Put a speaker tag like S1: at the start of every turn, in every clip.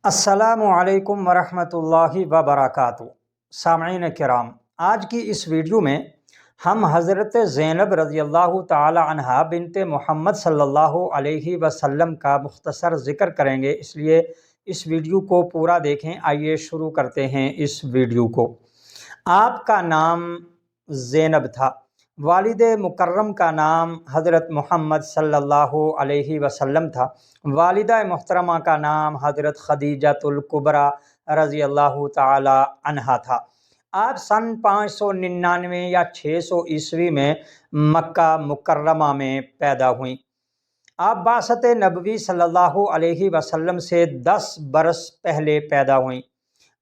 S1: السلام علیکم ورحمۃ اللہ وبرکاتہ۔ سامعین کرام، آج کی اس ویڈیو میں ہم حضرت زینب رضی اللہ تعالی عنہا بنت محمد صلی اللہ علیہ وسلم کا مختصر ذکر کریں گے، اس لیے اس ویڈیو کو پورا دیکھیں۔ آئیے شروع کرتے ہیں اس ویڈیو کو۔ آپ کا نام زینب تھا، والد مکرم کا نام حضرت محمد صلی اللہ علیہ وسلم تھا، والدہ محترمہ کا نام حضرت خدیجۃ الکبریٰ رضی اللہ تعالی عنہا تھا۔ آپ سن 599 یا 600 عیسوی میں مکہ مکرمہ میں پیدا ہوئیں۔ آپ بعثت نبوی صلی اللہ علیہ وسلم سے 10 برس پہلے پیدا ہوئیں۔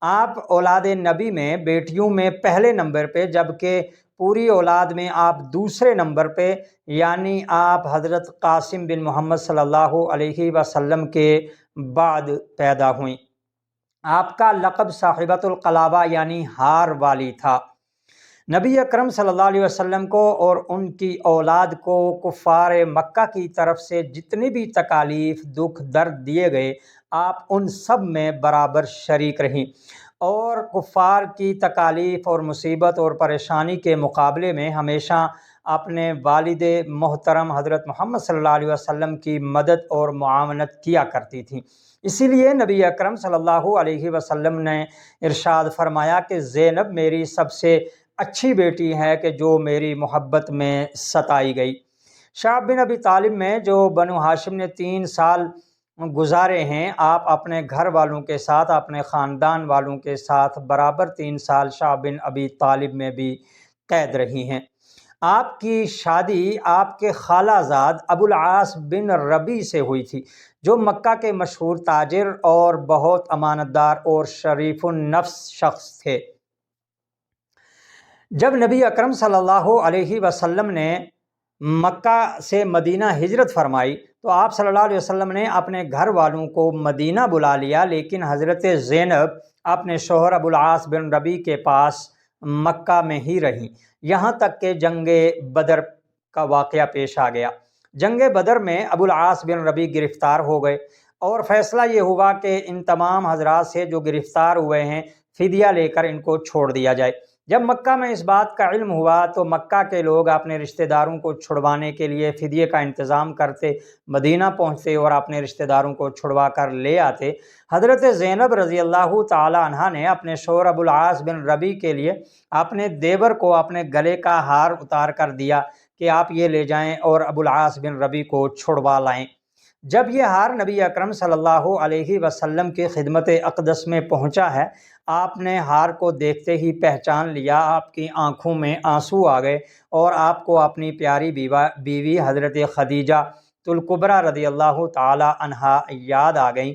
S1: آپ اولاد نبی میں بیٹیوں میں پہلے نمبر پہ، جبکہ پوری اولاد میں آپ دوسرے نمبر پہ، یعنی آپ حضرت قاسم بن محمد صلی اللہ علیہ وسلم کے بعد پیدا ہوئیں۔ آپ کا لقب صاحبۃ القلابہ یعنی ہار والی تھا۔ نبی اکرم صلی اللہ علیہ وسلم کو اور ان کی اولاد کو کفار مکہ کی طرف سے جتنی بھی تکالیف، دکھ، درد دیے گئے، آپ ان سب میں برابر شریک رہیں، اور کفار کی تکالیف اور مصیبت اور پریشانی کے مقابلے میں ہمیشہ اپنے والد محترم حضرت محمد صلی اللہ علیہ وسلم کی مدد اور معاونت کیا کرتی تھیں۔ اسی لیے نبی اکرم صلی اللہ علیہ وسلم نے ارشاد فرمایا کہ زینب میری سب سے اچھی بیٹی ہے کہ جو میری محبت میں ستائی گئی۔ شعب بن ابی طالب میں جو بنو ہاشم نے 3 سال گزارے ہیں، آپ اپنے گھر والوں کے ساتھ، اپنے خاندان والوں کے ساتھ برابر 3 سال شعب بن ابی طالب میں بھی قید رہی ہیں۔ آپ کی شادی آپ کے خالہ زاد ابو العاص بن ربیع سے ہوئی تھی، جو مکہ کے مشہور تاجر اور بہت امانت دار اور شریف النفس شخص تھے۔ جب نبی اکرم صلی اللہ علیہ وسلم نے مکہ سے مدینہ ہجرت فرمائی تو آپ صلی اللہ علیہ وسلم نے اپنے گھر والوں کو مدینہ بلا لیا، لیکن حضرت زینب اپنے شوہر ابو العاص بن ربیع کے پاس مکہ میں ہی رہیں، یہاں تک کہ جنگ بدر کا واقعہ پیش آ گیا۔ جنگ بدر میں ابو العاص بن ربیع گرفتار ہو گئے، اور فیصلہ یہ ہوا کہ ان تمام حضرات سے جو گرفتار ہوئے ہیں فدیہ لے کر ان کو چھوڑ دیا جائے۔ جب مکہ میں اس بات کا علم ہوا تو مکہ کے لوگ اپنے رشتہ داروں کو چھڑوانے کے لیے فدیے کا انتظام کرتے، مدینہ پہنچتے اور اپنے رشتہ داروں کو چھڑوا کر لے آتے۔ حضرت زینب رضی اللہ تعالی عنہا نے اپنے شوہر ابو العاص بن ربیع کے لیے اپنے دیور کو اپنے گلے کا ہار اتار کر دیا کہ آپ یہ لے جائیں اور ابو العاص بن ربیع کو چھڑوا لائیں۔ جب یہ ہار نبی اکرم صلی اللہ علیہ وسلم کی خدمت اقدس میں پہنچا ہے، آپ نے ہار کو دیکھتے ہی پہچان لیا، آپ کی آنکھوں میں آنسو آ گئے، اور آپ کو اپنی پیاری بیوی حضرت خدیجہ الکبریٰ رضی اللہ تعالی عنہا یاد آ گئیں،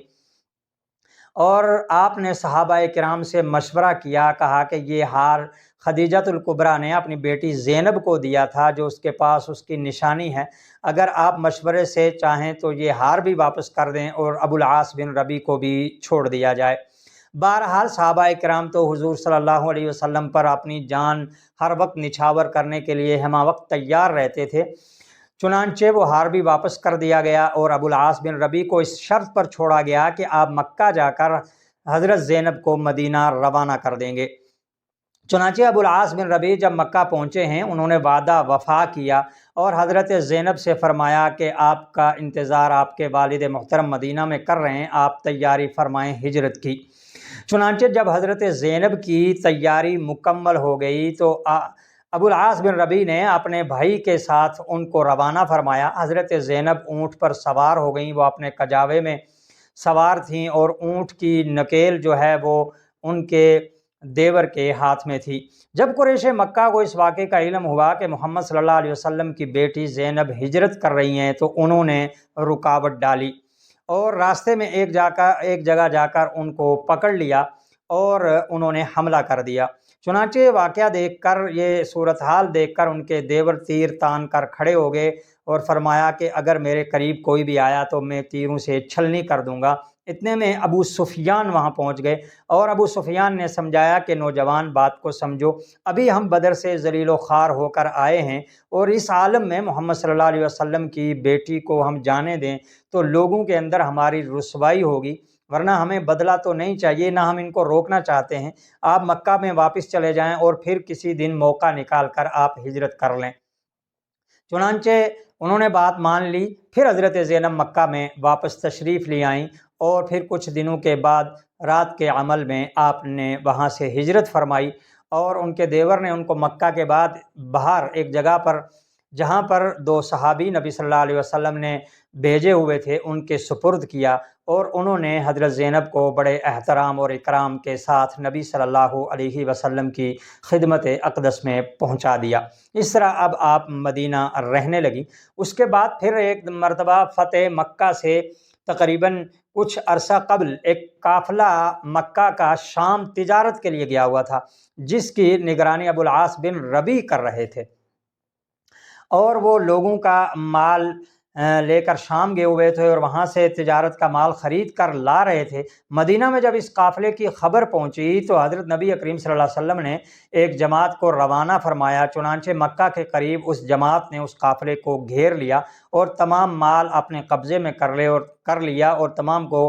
S1: اور آپ نے صحابہ کرام سے مشورہ کیا، کہا کہ یہ ہار خدیجہ الکبریٰ نے اپنی بیٹی زینب کو دیا تھا، جو اس کے پاس اس کی نشانی ہے، اگر آپ مشورے سے چاہیں تو یہ ہار بھی واپس کر دیں اور ابو العاص بن ربیع کو بھی چھوڑ دیا جائے۔ بہرحال صحابہ کرام تو حضور صلی اللہ علیہ وسلم پر اپنی جان ہر وقت نچھاور کرنے کے لیے ہمہ وقت تیار رہتے تھے، چنانچہ وہ ہار بھی واپس کر دیا گیا، اور ابو العاص بن ربیع کو اس شرط پر چھوڑا گیا کہ آپ مکہ جا کر حضرت زینب کو مدینہ روانہ کر دیں گے۔ چنانچہ ابو العاص بن ربیع جب مکہ پہنچے ہیں، انہوں نے وعدہ وفا کیا اور حضرت زینب سے فرمایا کہ آپ کا انتظار آپ کے والد محترم مدینہ میں کر رہے ہیں، آپ تیاری فرمائیں ہجرت کی۔ چنانچہ جب حضرت زینب کی تیاری مکمل ہو گئی تو ابو العاص بن ربیع نے اپنے بھائی کے ساتھ ان کو روانہ فرمایا۔ حضرت زینب اونٹ پر سوار ہو گئیں، وہ اپنے کجاوے میں سوار تھیں، اور اونٹ کی نکیل جو ہے وہ ان کے دیور کے ہاتھ میں تھی۔ جب قریش مکہ کو اس واقعے کا علم ہوا کہ محمد صلی اللہ علیہ وسلم کی بیٹی زینب ہجرت کر رہی ہیں تو انہوں نے رکاوٹ ڈالی، اور راستے میں ایک جگہ جا کر ان کو پکڑ لیا اور انہوں نے حملہ کر دیا۔ چنانچہ یہ واقعہ دیکھ کر، یہ صورتحال دیکھ کر ان کے دیور تیر تان کر کھڑے ہو گئے اور فرمایا کہ اگر میرے قریب کوئی بھی آیا تو میں تیروں سے چھلنی کر دوں گا۔ اتنے میں ابو سفیان وہاں پہنچ گئے، اور ابو سفیان نے سمجھایا کہ نوجوان بات کو سمجھو، ابھی ہم بدر سے ذلیل و خوار ہو کر آئے ہیں، اور اس عالم میں محمد صلی اللہ علیہ وسلم کی بیٹی کو ہم جانے دیں تو لوگوں کے اندر ہماری رسوائی ہوگی، ورنہ ہمیں بدلہ تو نہیں چاہیے، نہ ہم ان کو روکنا چاہتے ہیں، آپ مکہ میں واپس چلے جائیں اور پھر کسی دن موقع نکال کر آپ ہجرت کر لیں۔ چنانچہ انہوں نے بات مان لی۔ پھر حضرت زینب مکہ میں واپس تشریف لے آئیں اور پھر کچھ دنوں کے بعد رات کے عمل میں آپ نے وہاں سے ہجرت فرمائی، اور ان کے دیور نے ان کو مکہ کے بعد باہر ایک جگہ پر، جہاں پر 2 صحابی نبی صلی اللہ علیہ وسلم نے بھیجے ہوئے تھے، ان کے سپرد کیا، اور انہوں نے حضرت زینب کو بڑے احترام اور اکرام کے ساتھ نبی صلی اللہ علیہ وسلم کی خدمت اقدس میں پہنچا دیا۔ اس طرح اب آپ مدینہ رہنے لگی۔ اس کے بعد پھر ایک مرتبہ فتح مکہ سے تقریباً کچھ عرصہ قبل ایک قافلہ مکہ کا شام تجارت کے لیے گیا ہوا تھا، جس کی نگرانی ابو العاص بن ربیع کر رہے تھے، اور وہ لوگوں کا مال لے کر شام گئے ہوئے تھے اور وہاں سے تجارت کا مال خرید کر لا رہے تھے۔ مدینہ میں جب اس قافلے کی خبر پہنچی تو حضرت نبی کریم صلی اللہ علیہ وسلم نے ایک جماعت کو روانہ فرمایا۔ چنانچہ مکہ کے قریب اس جماعت نے اس قافلے کو گھیر لیا اور تمام مال اپنے قبضے میں کر لیا اور تمام کو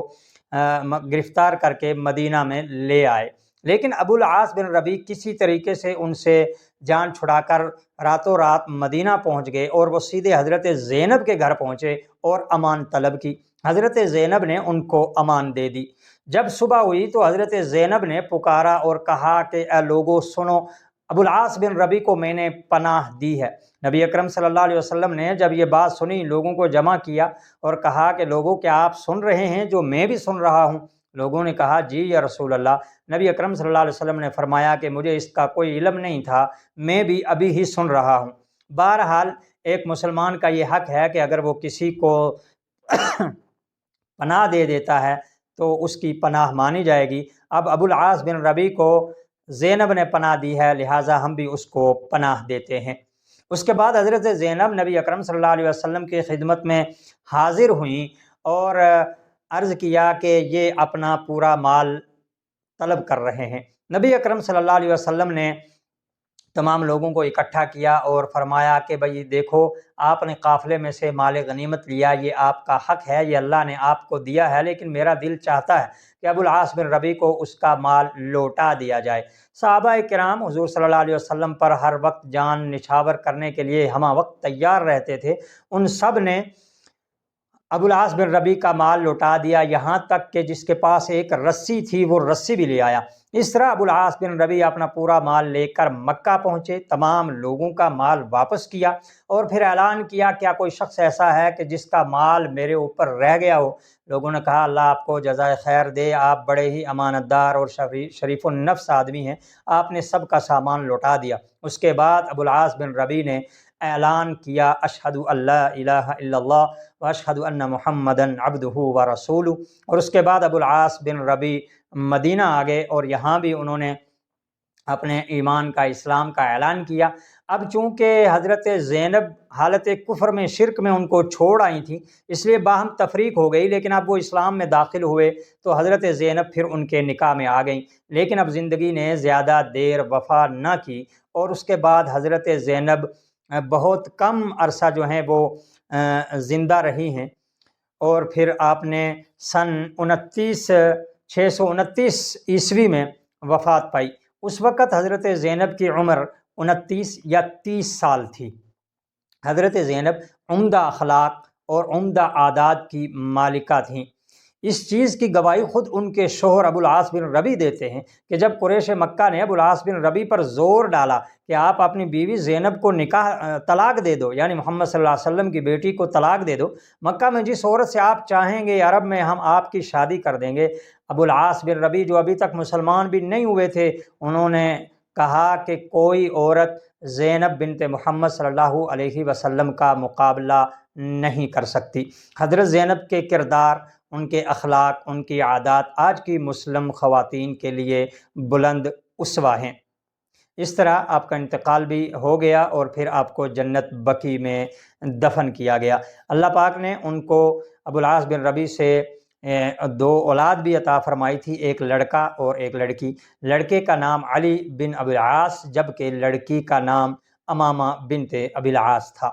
S1: گرفتار کر کے مدینہ میں لے آئے۔ لیکن ابو العاص بن ربیع کسی طریقے سے ان سے جان چھڑا کر راتوں رات مدینہ پہنچ گئے اور وہ سیدھے حضرت زینب کے گھر پہنچے اور امان طلب کی۔ حضرت زینب نے ان کو امان دے دی۔ جب صبح ہوئی تو حضرت زینب نے پکارا اور کہا کہ اے لوگو سنو، ابو العاص بن ربیع کو میں نے پناہ دی ہے۔ نبی اکرم صلی اللہ علیہ وسلم نے جب یہ بات سنی، لوگوں کو جمع کیا اور کہا کہ لوگوں کیا آپ سن رہے ہیں جو میں بھی سن رہا ہوں؟ لوگوں نے کہا جی یا رسول اللہ۔ نبی اکرم صلی اللہ علیہ وسلم نے فرمایا کہ مجھے اس کا کوئی علم نہیں تھا، میں بھی ابھی ہی سن رہا ہوں۔ بہرحال ایک مسلمان کا یہ حق ہے کہ اگر وہ کسی کو پناہ دے دیتا ہے تو اس کی پناہ مانی جائے گی۔ اب ابو العاص بن ربیع کو زینب نے پناہ دی ہے، لہٰذا ہم بھی اس کو پناہ دیتے ہیں۔ اس کے بعد حضرت زینب نبی اکرم صلی اللہ علیہ وسلم کی خدمت میں حاضر ہوئیں اور عرض کیا کہ یہ اپنا پورا مال طلب کر رہے ہیں۔ نبی اکرم صلی اللہ علیہ وسلم نے تمام لوگوں کو اکٹھا کیا اور فرمایا کہ بھئی دیکھو، آپ نے قافلے میں سے مال غنیمت لیا، یہ آپ کا حق ہے، یہ اللہ نے آپ کو دیا ہے، لیکن میرا دل چاہتا ہے کہ ابو العاص بن ربیع کو اس کا مال لوٹا دیا جائے۔ صحابہ کرام حضور صلی اللہ علیہ وسلم پر ہر وقت جان نچھاور کرنے کے لیے ہمہ وقت تیار رہتے تھے۔ ان سب نے ابو العاص بن ربیع کا مال لوٹا دیا، یہاں تک کہ جس کے پاس ایک رسی تھی وہ رسی بھی لے آیا۔ اس طرح ابو العاص بن ربیع اپنا پورا مال لے کر مکہ پہنچے، تمام لوگوں کا مال واپس کیا اور پھر اعلان کیا کیا کوئی شخص ایسا ہے کہ جس کا مال میرے اوپر رہ گیا ہو؟ لوگوں نے کہا اللہ آپ کو جزائے خیر دے، آپ بڑے ہی امانت دار اور شریف النفس آدمی ہیں، آپ نے سب کا سامان لوٹا دیا۔ اس کے بعد ابو العاص بن ربیع نے اعلان کیا اشہد ان لا الہ الا اللہ واشہد ان محمدً عبدہ ورسولہ، اور اس کے بعد ابو العاص بن ربیع مدینہ آ گئے اور یہاں بھی انہوں نے اپنے ایمان کا، اسلام کا اعلان کیا۔ اب چونکہ حضرت زینب حالت کفر میں، شرک میں ان کو چھوڑ آئی تھیں، اس لیے باہم تفریق ہو گئی، لیکن اب وہ اسلام میں داخل ہوئے تو حضرت زینب پھر ان کے نکاح میں آ گئیں۔ لیکن اب زندگی نے زیادہ دیر وفا نہ کی اور اس کے بعد حضرت زینب بہت کم عرصہ جو ہیں وہ زندہ رہی ہیں، اور پھر آپ نے سن 629 عیسوی میں وفات پائی۔ اس وقت حضرت زینب کی عمر 29 یا 30 سال تھی۔ حضرت زینب عمدہ اخلاق اور عمدہ عادات کی مالکہ تھیں۔ اس چیز کی گواہی خود ان کے شوہر ابو العاص بن ربیع دیتے ہیں کہ جب قریش مکہ نے ابو العاص بن ربیع پر زور ڈالا کہ آپ اپنی بیوی زینب کو طلاق دے دو، یعنی محمد صلی اللہ علیہ وسلم کی بیٹی کو طلاق دے دو، مکہ میں جس عورت سے آپ چاہیں گے عرب میں ہم آپ کی شادی کر دیں گے۔ ابو العاص بن ربیع جو ابھی تک مسلمان بھی نہیں ہوئے تھے، انہوں نے کہا کہ کوئی عورت زینب بنت محمد صلی اللہ علیہ وسلم کا مقابلہ نہیں کر سکتی۔ حضرت زینب کے کردار، ان کے اخلاق، ان کی عادات آج کی مسلم خواتین کے لیے بلند اسوہ ہیں۔ اس طرح آپ کا انتقال بھی ہو گیا اور پھر آپ کو جنت بقیع میں دفن کیا گیا۔ اللہ پاک نے ان کو ابو العاص بن ربیع سے 2 اولاد بھی عطا فرمائی تھی، ایک لڑکا اور ایک لڑکی۔ لڑکے کا نام علی بن ابی العاص جبکہ لڑکی کا نام امامہ بنت ابی العاص تھا۔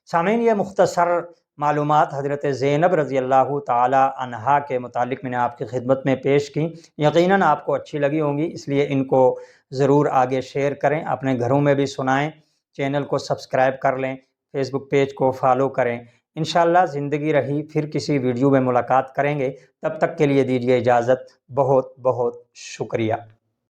S1: سامعین، یہ مختصر معلومات حضرت زینب رضی اللہ تعالی عنہا کے متعلق میں نے آپ کی خدمت میں پیش کی، یقیناً آپ کو اچھی لگی ہوں گی، اس لیے ان کو ضرور آگے شیئر کریں، اپنے گھروں میں بھی سنائیں، چینل کو سبسکرائب کر لیں، فیس بک پیج کو فالو کریں۔ انشاءاللہ زندگی رہی پھر کسی ویڈیو میں ملاقات کریں گے، تب تک کے لیے دیجیے اجازت۔ بہت بہت شکریہ۔